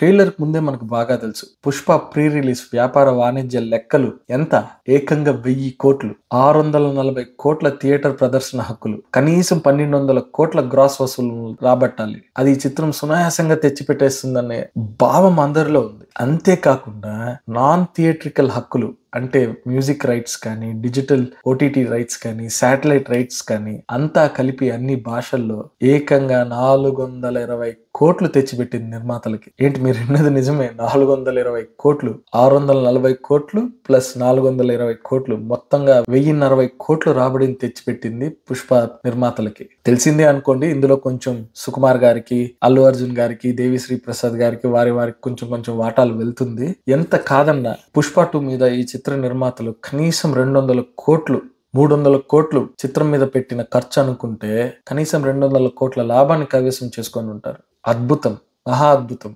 Trailer ముందే మనకు బాగా తెలుసు. 'పుష్ప' ప్రీ రిలీజ్ వ్యాపార వాణిజ్య లెక్కలు ఎంత? ఏకంగా 1000 కోట్లు, 640 కోట్ల థియేటర్ ప్రదర్శన హక్కులు, కనీసం 1200 కోట్ల గ్రాస్ వసూలు రాబట్టాలి. అది ఈ చిత్రం సునాయాసంగా తెచ్చిపెట్టేస్తుందనే భావం అందరిలో ఉంది. అంతేకాకుండా నాన్ థియేట్రికల్ హక్కులు అంటే మ్యూజిక్ రైట్స్ కానీ, డిజిటల్ ఓటీటీ రైట్స్ కానీ, శాటిలైట్ రైట్స్ కానీ అంతా కలిపి అన్ని భాషల్లో ఏకంగా 420 కోట్లు తెచ్చిపెట్టింది నిర్మాతలకి. ఏంటి మీరు విన్నది నిజమే? 420 కోట్లు, 640 కోట్లు ప్లస్ 420 కోట్లు, మొత్తంగా 1060 కోట్లు రాబడిని తెచ్చిపెట్టింది పుష్ప నిర్మాతలకి. తెలిసిందే అనుకోండి, ఇందులో కొంచెం సుకుమార్ గారికి, అల్లు అర్జున్ గారికి, దేవిశ్రీ ప్రసాద్ గారికి వారికి కొంచెం వాటాలు వెళ్తుంది. ఎంత కాదన్నా పుష్ప 2 మీద ఈ చిత్ర నిర్మాతలు కనీసం 200 కోట్లు, 300 కోట్లు చిత్రం మీద పెట్టిన ఖర్చు అనుకుంటే కనీసం 200 కోట్ల లాభాన్ని కైవసం చేసుకొని ఉంటారు. అద్భుతం, మహా అద్భుతం.